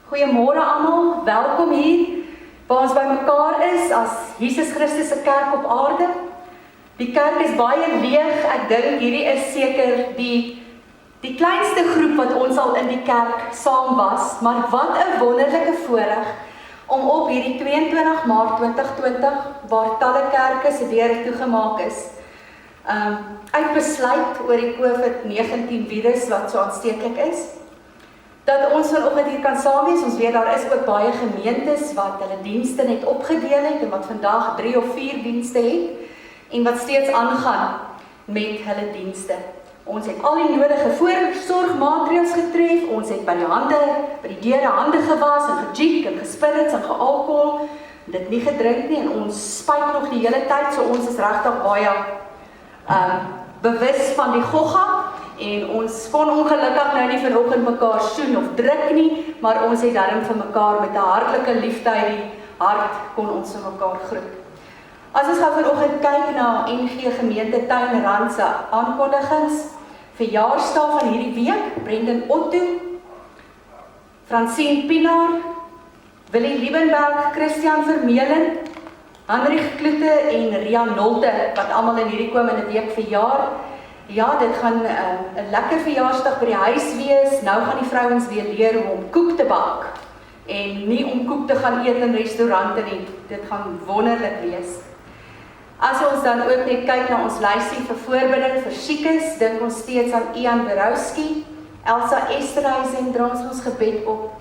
Goeiemôre almal, welkom hier waar ons by mekaar is as Jesus Christus se kerk op aarde. Die kerk is baie leeg, ek dink hierdie is seker die kleinste groep wat ons al in die kerk saam was, maar wat 'n wonderlike voorreg om op hierdie 22 Maart 2020, waar talle kerke se deure toegemaak is, uit besluit oor die COVID-19 virus wat so aansteeklik is, dat ons vanoggend hier kan saam wees. Ons weet daar is ook baie gemeentes wat hulle dienste net opgedeel het en wat vandag 3 of 4 dienste het en wat steeds aangaan met hulle dienste. Ons het al die nodige voorsorgmaatreëls getref, ons het by die deure hande gewas en gejiek en gespirits en gealkohol, dit nie gedrink nie en ons spuit nog die hele tyd, so ons is regtig baie bewus van die gogga en ons kon ongelukkig nou nie vanoggend mekaar soen of druk nie, maar ons het darm vir mekaar met 'n hartlike liefde uit die hart kon ons vir mekaar groet. As ons gaan vanoggend kyk na NG Gemeente Tuinrand se aankondigings, verjaarsdag van hierdie week, Brendan Otto, Francine Pinaar, Willie Liebenberg, Christian Vermeulen, Hendrik Kloete en Ria Nolte, wat almal in hierdie komende week verjaar. Ja, dit gaan 'n lekker verjaarsdag by die huis wees. Nou gaan die vrouens weer leer om koek te bak en nie om koek te gaan eet in restaurante nie. Dit gaan wonderlik wees. As ons dan ook net kyk na ons lysie vir voorbidding vir siekes, dink ons steeds aan Ian Berowski, Elsa Esterhuizen, dra ons gebed op.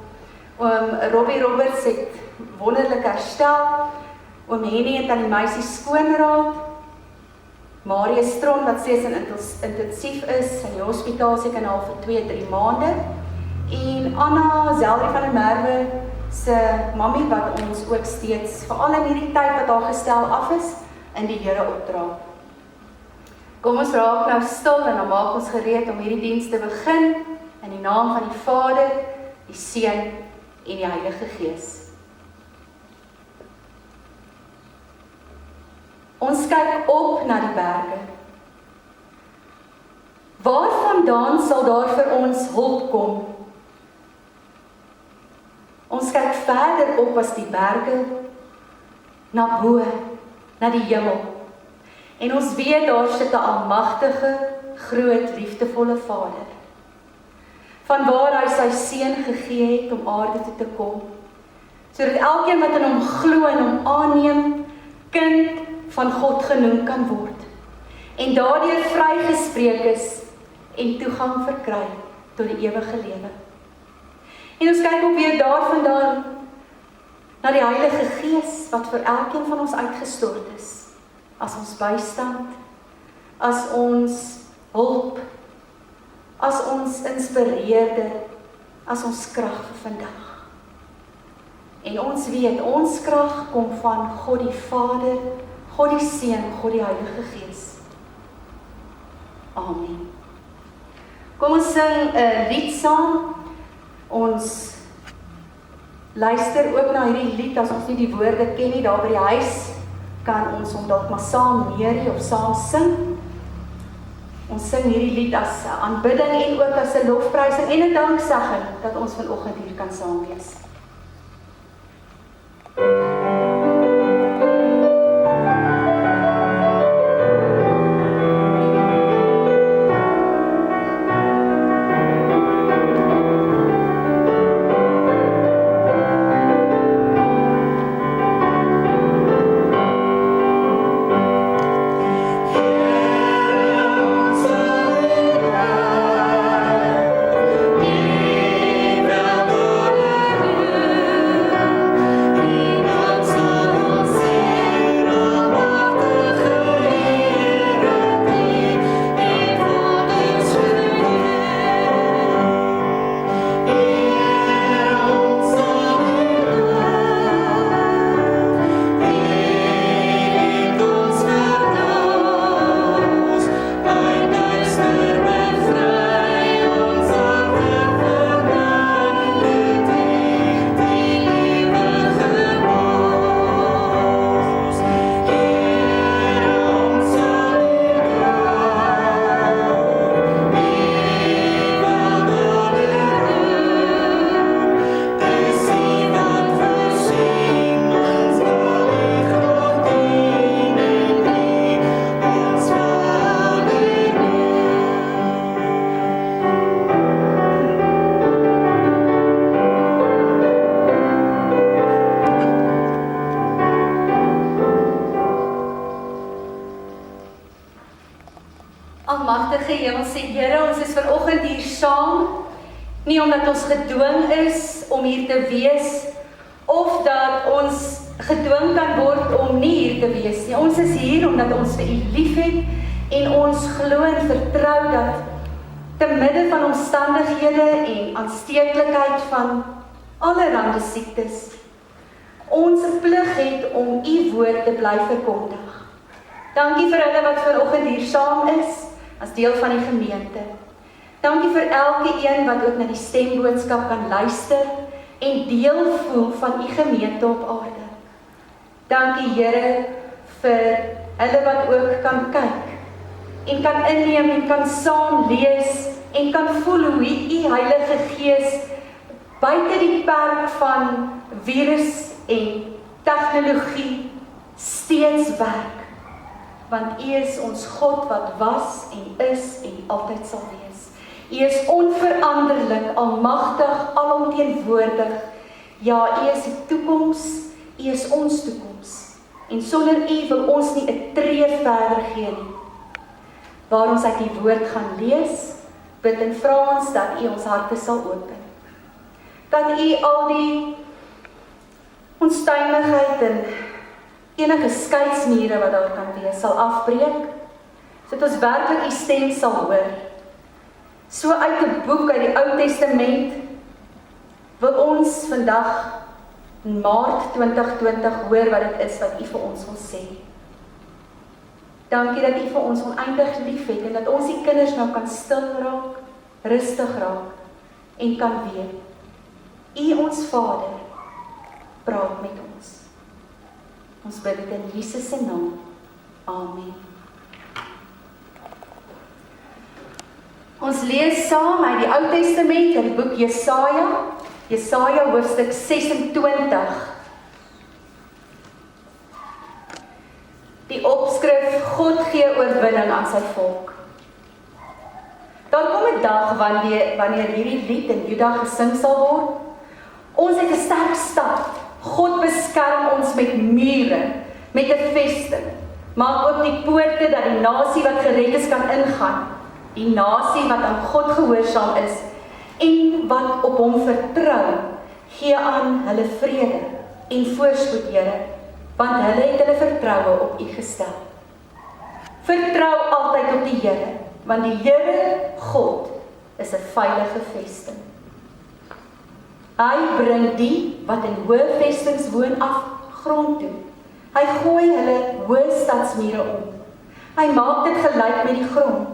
Robbie Roberts het wonderlik herstel. Oom Henny het aan die meisie skoonraad. Marie Stron wat steeds in intensief is in die hospitaal seker nou vir 2-3 maande. En Anna Zeldrie van der Merwe se mammie wat ons ook steeds, veral in hierdie tyd wat haar gestel af is, in die Here opdra. Kom ons raak nou stil en dan maak ons gereed om hierdie diens te begin in die naam van die Vader, die Seun en die Heilige Gees. Ons kyk op na die berge. Waarvandaan sal daar vir ons hulp kom? Ons kyk verder op as die berge, na bo, na die hemel. En ons weet daar sit 'n almagtige, groot, liefdevolle Vader. Vanwaar hy sy seun gegee het om aarde toe te kom, sodat elkeen wat in hom glo en hom aanneem, kind van God genoem kan word. En daardeur vrygespreek is en toegang verkry tot die ewige lewe. En ons kyk ook weer daarvandaan na die Heilige Gees wat vir elkeen van ons uitgestort is, as ons bystand, as ons hulp, as ons inspireerder, as ons krag vir vandag. En ons weet, ons krag kom van God die Vader, God die Seun, God die Heilige Gees. Amen. Kom ons sing 'n lied saam. Ons luister ook na hierdie lied as ons nie die woorde ken nie. Daar by die huis kan ons hom dalk maar saam neerie of saam sing. Ons sing hierdie lied as 'n aanbidding en ook as 'n lofprysing en 'n danksegging dat ons vanoggend hier kan saam wees. Thank you. almagtige Hemelse Here, ons is vanoggend hier saam, nie omdat ons gedwing is om hier te wees, of dat ons gedwing kan word om nie hier te wees nie. Ons is hier omdat ons vir U liefhet en ons glo en vertrou dat te midde van omstandighede en aansteeklikheid van allerhande siektes, ons plig het om U woord te bly verkondig. Dankie vir hulle wat vanoggend hier saam is, as deel van die gemeente. Dankie vir elke een wat ook na die stemboodskap kan luister en deel voel van U gemeente op aarde. Dankie Here vir hulle wat ook kan kyk en kan inneem en kan saam lees en kan voel hoe U Heilige Gees buite die perk van virus en tegnologie steeds werk. Want U is ons God wat was en is en altyd sal wees. U is onveranderlik, almagtig, alomteenwoordig. Ja, U is die toekoms, U is ons toekoms. En sonder U wil ons nie 'n tree verder gee nie. Waar ons uit die woord gaan lees, bid en vra ons dat U ons harte sal open. Dat U al die onstuimigheid en enige skeidsmure wat daar kan wees, sal afbreek, sodat ons werklik U stem sal hoor. So uit 'n boek uit die Ou Testament wil ons vandag in Maart 2020 hoor wat dit is wat U vir ons wil sê. Dankie dat U vir ons oneindig lief het en dat ons die kinders nou kan stil raak, rustig raak en kan weet. U ons Vader praat met ons. Ons bid dit in Jesus se naam. Amen. Ons lees saam uit die Ou Testament in die boek Jesaja hoofstuk 26. Die opskrif: God gee oorwinning aan sy volk. Daar kom 'n dag wanneer hierdie lied in Juda gesing sal word. Ons het 'n sterk stad. God beskerm ons met mure, met 'n vesting. Maak oop die poorte dat die nasie wat gered is kan ingaan. Die nasie wat aan God gehoorsaam is en wat op hom vertrou, gee aan hulle vrede en voorspoed, Here, want hulle het hulle vertroue op U gestel. Vertrou altyd op die Here, want die Here God is 'n veilige vesting. Hy bring die wat in hoë vestings woon af grond toe. Hy gooi hulle hoë stadsmure om. Hy maak dit gelyk met die grond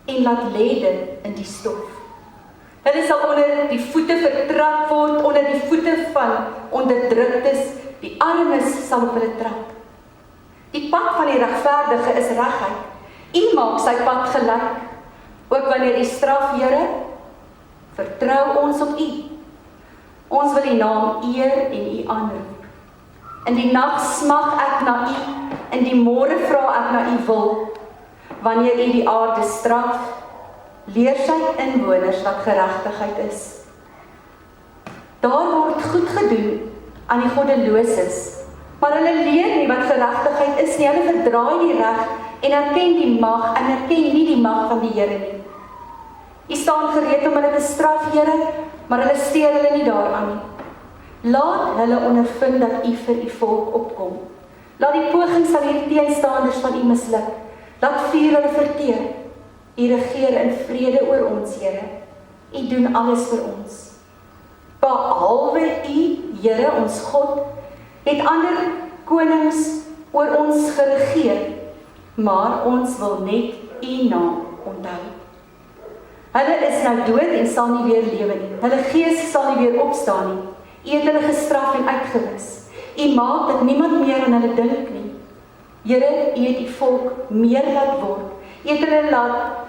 en laat lê dit in die stof. Hulle sal onder die voete vertrap word, onder die voete van onderdruktes, die armes sal op hulle trap. Die pad van die regverdige is regheid. U maak sy pad gelyk. Ook wanneer U straf, Here, vertrou ons op U. Ons wil U naam eer en U aanroep. In die nag smag ek na U, in die môre vra ek na U wil. Wanneer U die aarde straf, leer sy inwoners wat geregtigheid is. Daar word goed gedoen aan die goddeloses, maar hulle leer nie wat geregtigheid is nie. Hulle verdraai die reg en erken die mag en erken nie die mag van die Here nie. U staan gereed om hulle te straf, Here, maar hulle steur hulle nie daaraan nie. Laat hulle ondervind dat U vir U volk opkom. Laat die pogings van hierdie teenstanders van U misluk. Laat vuur hulle verteer. U regeer in vrede oor ons, Here. U doen alles vir ons. Behalwe U, Here, ons God, het ander konings oor ons geregeer, maar ons wil net U naam onthou. Hulle is nou dood en sal nie weer lewe nie. Hulle gees sal nie weer opstaan nie. U het hulle gestraf en uitgewis. U maak dat niemand meer aan hulle dink nie. Here, U het U volk meer laat word. U het hulle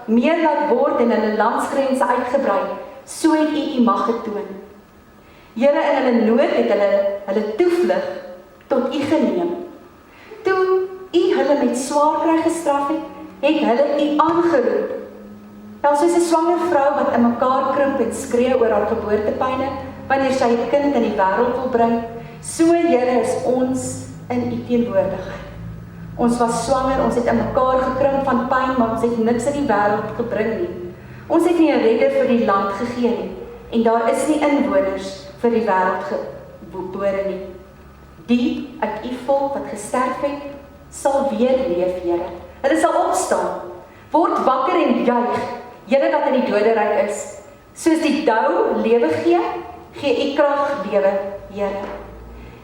meer laat word en hulle landsgrense uitgebrei. So het U mag getoon. Here, in hulle nood het hulle toevlug tot U geneem. Toe U hulle met swaar kry gestraf het hulle U aangeroep. Ja, soos 'n swanger vrou wat in mekaar krimp en skree oor haar geboortepyne, wanneer sy 'n kind in die wêreld wil bring, so Here is ons in U teenwoordigheid. Ons was swanger, ons het in mekaar gekrimp van pyn, maar ons het niks in die wêreld gebring nie. Ons het nie 'n redder vir die land gegee nie, en daar is nie inwoners vir die wêreld gebore nie. Die uit u volk wat gesterf het, sal weer leef, Here. Hulle sal opstaan. Word wakker en juig, julle wat in die doderyk is. Soos die dou lewe gee, gee u krag lewe, Here.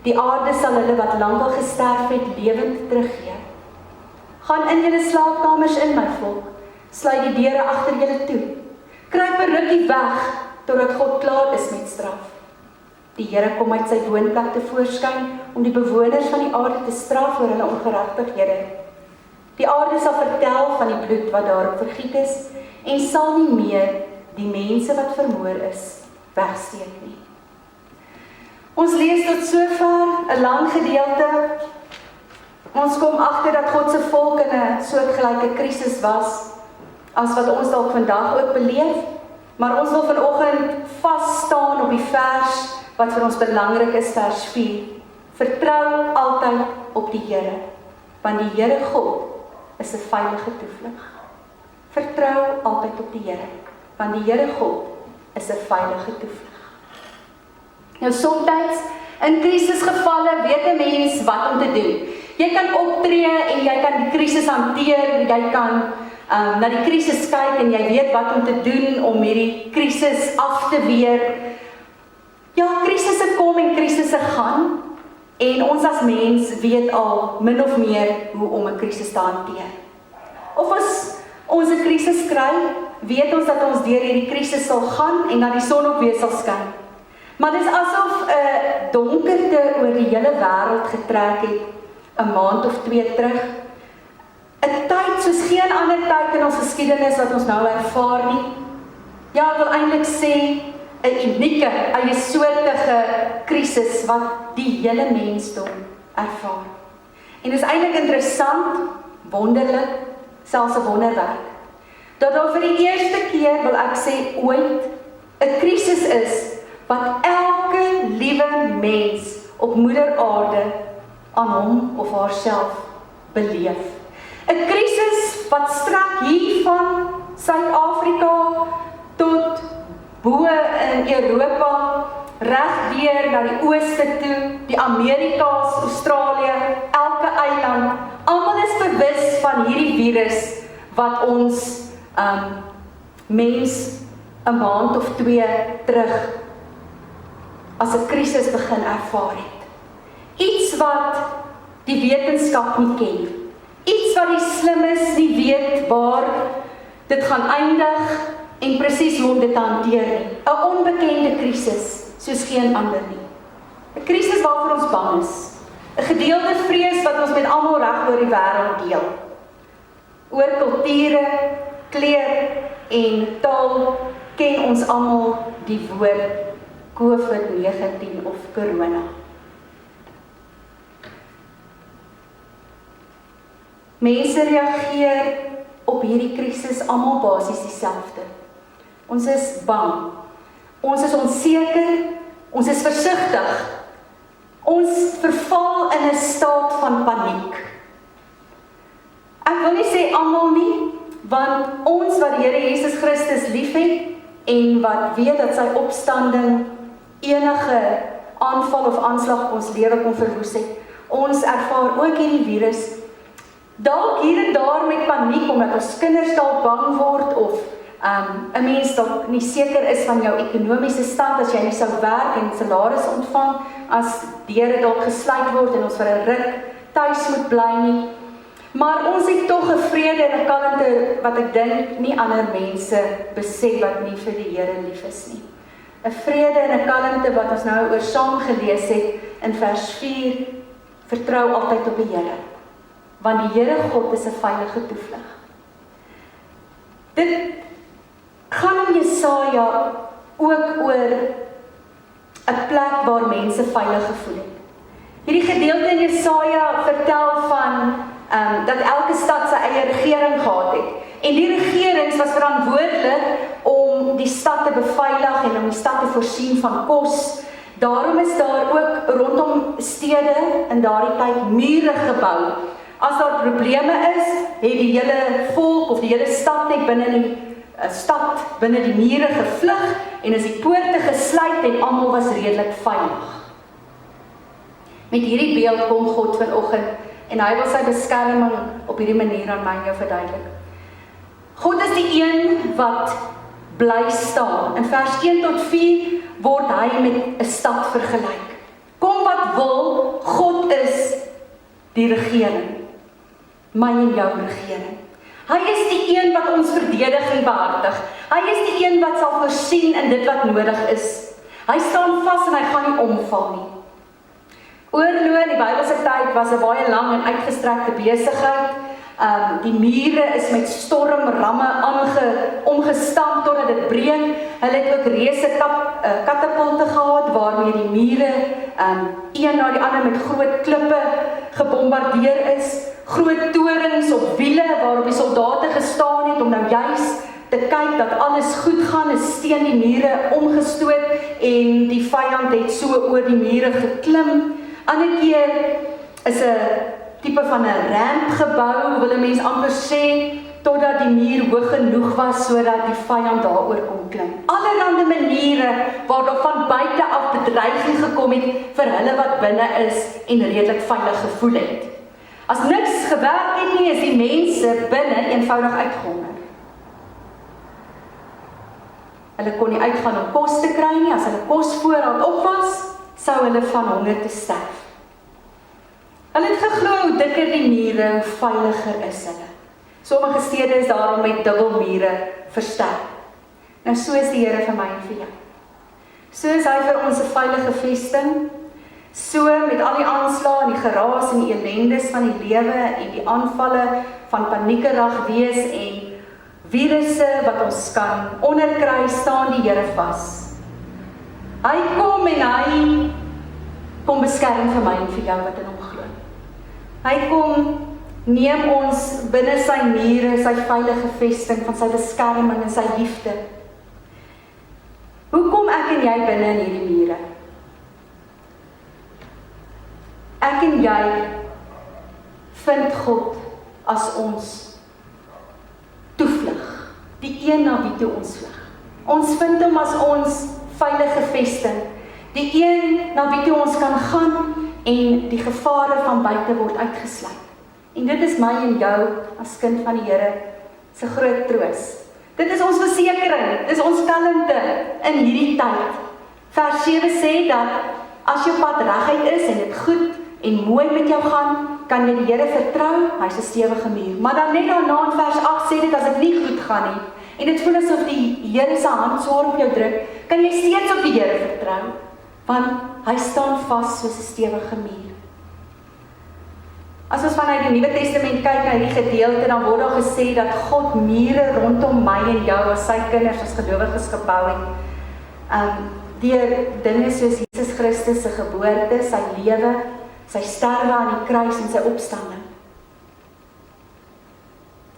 Die aarde sal hulle wat lankal gesterf het, lewend teruggee. Gaan in julle slaapkamers in, my volk. Sluit die deure agter julle toe. Kruip 'n rukkie weg, totdat God klaar is met straf. Die Here kom uit sy woonplek tevoorskyn, om die bewoners van die aarde te straf vir hulle ongeregtighede. Die aarde sal vertel van die bloed wat daarop vergiet is, en sal nie meer die mense wat vermoor is, wegsteek nie. Ons lees tot sover 'n lang gedeelte. Ons kom agter dat God se volk in 'n soortgelyke krisis was, as wat ons dalk vandag ook beleef, maar ons wil vanoggend vas staan op die vers wat vir ons belangrik is, vers 4. Vertrou altyd op die Here, want die Here God is 'n veilige toevlug. Vertrou altyd op die Here, want die Here God is 'n veilige toevlug. Nou soms in krisisgevalle weet 'n mens wat om te doen. Jy kan optree en jy kan die krisis hanteer, jy kan na die krisis kyk en jy weet wat om te doen om hierdie krisis af te weer. Ja, krisisse kom en krisisse gaan, en ons as mens weet al min of meer hoe om 'n krisis te hanteer. Of as ons 'n krisis kry, weet ons dat ons deur hierdie krisis sal gaan en dat die son op weer sal skyn. Maar dis asof 'n donkerte oor die hele wêreld getrek het 'n maand of 2 terug. 'n Tyd soos geen ander tyd in ons geskiedenis wat ons nou ervaar nie. Ja, ek wil eintlik sê 'n unieke, eiesoortige krisis wat die hele mensdom ervaar. En dit is eintlik interessant, wonderlik, selfs 'n wonderwerk, dat daar vir die eerste keer, wil ek sê ooit, 'n krisis is wat elke liewe mens op moeder aarde aan hom of haarself beleef. 'n Krisis wat strek hier van Suid-Afrika tot bo in Europa, reg deur na die ooste toe, die Amerika's, Australië, elke eiland. Almal is bewus van hierdie virus wat ons mens 'n maand of 2 terug as 'n krisis begin ervaar het. Iets wat die wetenskap nie ken. Iets wat die slimmes nie weet waar dit gaan eindig en presies hoe om dit te hanteer nie. 'n Onbekende krisis, soos geen ander nie. 'n Krisis waarvoor ons bang is. 'n Gedeelde vrees wat ons met almal reg oor die wêreld deel. Oor kulture, kleur en taal ken ons almal die woord COVID-19 of corona. Mense reageer op hierdie krisis almal basies dieselfde. Ons is bang. Ons is onseker. Ons is versigtig. Ons verval in 'n staat van paniek. Ek wil nie sê almal nie, want ons wat die Here Jesus Christus liefhet en wat weet dat sy opstanding enige aanval of aanslag op ons lewe kon verwoes het. Ons ervaar ook hierdie virus, dalk hier en daar met paniek, omdat ons kinders dalk bang word, of 'n mens dalk nie seker is van jou ekonomiese stand, as jy nie sou werk en salaris ontvang, as deure dalk gesluit word en ons vir 'n ruk tuis moet bly nie. Maar ons het tog 'n vrede en 'n kalmte wat ek dink nie ander mense besef wat nie vir die Here lief is nie. 'n Vrede en 'n kalmte wat ons nou oor saam gelees het in vers 4, vertrou altyd op die Here, want die Here God is 'n veilige toevlug. Dit gaan in Jesaja ook oor 'n plek waar mense veilig gevoel het. Hierdie gedeelte in Jesaja vertel van dat elke stad sy eie regering gehad het. En die regerings was verantwoordelik om die stad te beveilig en om die stad te voorsien van kos. Daarom is daar ook rondom stede in daardie tyd mure gebou, As daar probleme is, het die hele volk of die hele stad net binne die mure gevlug en is die poorte gesluit en almal was redelik veilig. Met hierdie beeld kom God vanoggend en hy wil sy beskerming op hierdie manier aan my en jou verduidelik. God is die een wat bly staan. In vers 1 tot 4 word hy met 'n stad vergelyk. Kom wat wil, God is die regering. My en jou regering. Hy is die een wat ons verdediging behartig. Hy is die een wat sal voorsien in dit wat nodig is. Hy staan vas en hy gaan nie omval nie. Oorlog in die Bybelse tyd was 'n baie lang en uitgestrekte besigheid. Die mure is met stormramme omgestamp totdat dit breek. Hulle het ook reuse katapulte gehad waarmee die mure een na die ander met groot klippe gebombardeer is. Groot torings op wiele waarop die soldate gestaan het om nou juis te kyk dat alles goed gaan, is teen die mure omgestoot en die vyand het so oor die mure geklim. Ander keer is 'n tipe van 'n ramp gebou, wil 'n mens amper sê, totdat die muur hoog genoeg was sodat die vyand daaroor kon klim. Allerhande maniere waar daar van buite af bedreiging gekom het vir hulle wat binne is en redelik veilig gevoel het. As niks gewerk het nie, is die mense binne eenvoudig uitgehonger. Hulle kon nie uitgaan om kos te kry nie, as hulle kosvoorraad op was, sou hulle van honger te sterf. Hulle het geglo hoe dikker die mure, hoe veiliger is hulle. Sommige stede is daarom met dubbelmure versterk. Nou so is die Here vir my en vir jou. So is hy vir ons 'n veilige vesting. So met al die aanslae en die geraas en die ellendes van die lewe en die aanvalle van paniekerig wees en virusse wat ons kan onderkry, staan die Here vas. Hy kom en hy kom beskerm vir my en vir jou wat in hom glo. Hy kom neem ons binne sy mure, sy veilige vesting van sy beskerming en sy liefde. Hoe kom ek en jy binne in hierdie mure? Ek en jy vind God as ons toevlug, die een na wie toe ons vlug. Ons vind hom as ons veilige vesting, die een na wie toe ons kan gaan en die gevare van buite word uitgesluit. En dit is my en jou as kind van die Here se groot troos. Dit is ons versekering, dit is ons kalmte in hierdie tyd. Vers 7 sê dat as jou pad reguit is en dit goed en mooi met jou gaan, kan jy die Here vertrou, hy's 'n stewige muur. Maar dan net daarna in vers 8 sê dit as dit nie goed gaan nie en dit voel asof die Here se hand swaar op jou druk, kan jy steeds op die Here vertrou, want hy staan vas soos 'n stewige muur. As ons vanuit die Nuwe Testament kyk na hierdie gedeelte, dan word daar gesê dat God mure rondom my en jou as sy kinders, as gelowiges gebou het. Deur dinge soos Jesus Christus se geboorte, sy lewe, sy sterwe aan die kruis en sy opstanding.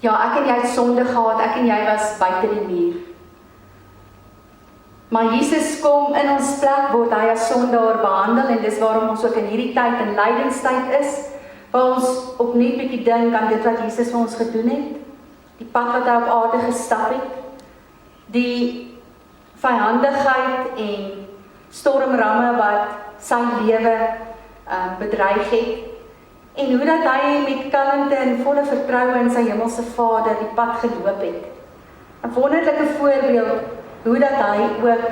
Ja, ek en jy het sonde gehad, ek en jy was buite die muur. Maar Jesus kom in ons plek, word hy as sondaar behandel en dis waarom ons ook in hierdie tyd, in lydingstyd is, waar ons opnuut bietjie dink aan dit wat Jesus vir ons gedoen het, die pad wat hy op aarde gestap het, die vyhandigheid en stormramme wat sy lewe bedreig het, en hoe dat hy met kalmte en volle vertroue in sy hemelse Vader die pad geloop het. 'n wonderlike voorbeeld hoe dat hy ook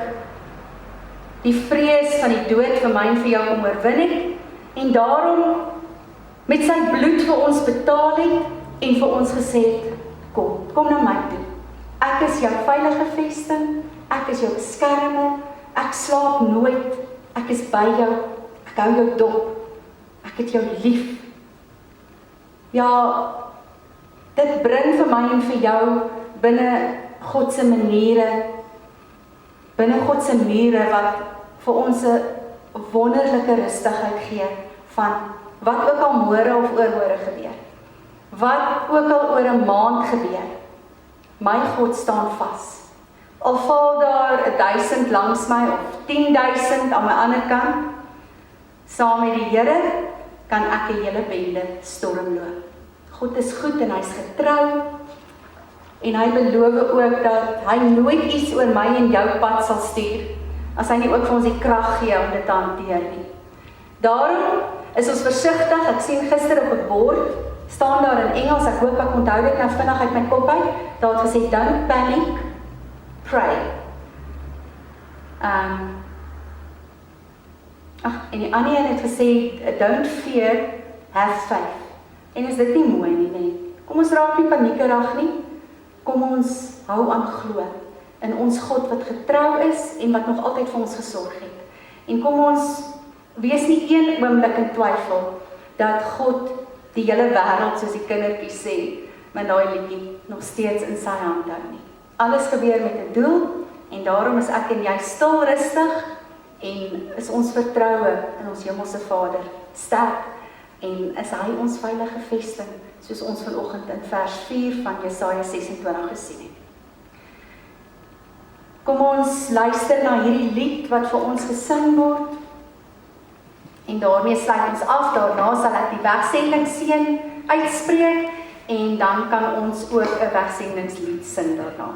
die vrees van die dood vir my en vir jou kom oorwin het, en daarom met sy bloed vir ons betaal het en vir ons gesê het, kom na my toe. Ek is jou veilige vesting, ek is jou beskermer, ek slaap nooit, ek is by jou, ek hou jou dop, ek het jou lief. Ja, dit bring vir my en vir jou binne God se maniere, binne God se mure wat vir ons 'n wonderlike rustigheid gee van wat ook al môre of oormôre gebeur. Wat ook al oor 'n maand gebeur. My God staan vas. Al val daar 1000 langs my of 10.000 aan my ander kant, saam met die Here kan ek 'n hele bende stormloop. God is goed en hy is getrou. En hy beloof ook dat hy nooit iets oor my en jou pad sal stuur, as hy nie ook vir ons die krag gee om dit te hanteer nie. Daarom is ons versigtig. Ek sien gister op 'n bord, staan daar in Engels, ek hoop ek onthou dit nou vinnig uit my kop uit, daar het gesê, don't panic, pray. En die ander een het gesê, don't fear, have faith. En is dit nie mooi nie? Kom ons raak nie paniekerig nie, kom ons hou aan glo in ons God wat getrou is en wat nog altyd vir ons gesorg het. En kom ons wees nie een oomblik in twyfel dat God die hele wêreld, soos die kindertjies sê, met daai liedjie nog steeds in sy hand hou nie. Alles gebeur met 'n doel en daarom is ek en jy stil rustig en is ons vertroue in ons hemelse Vader sterk en is hy ons veilige vesting, soos ons vanoggend in vers 4 van Jesaja 26 gesien het. Kom ons luister na hierdie lied wat vir ons gesing word. En daarmee sluit ons af, daarna sal ek die wegsendingsseën uitspreek en dan kan ons ook 'n wegsendingslied sing daarna.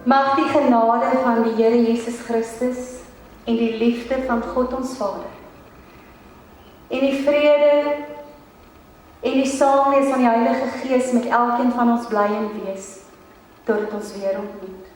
Mag die genade van die Here Jesus Christus en die liefde van God ons Vader en die vrede en die saamwees van die Heilige Gees met elkeen van ons bly en wees, totdat ons weer ontmoet.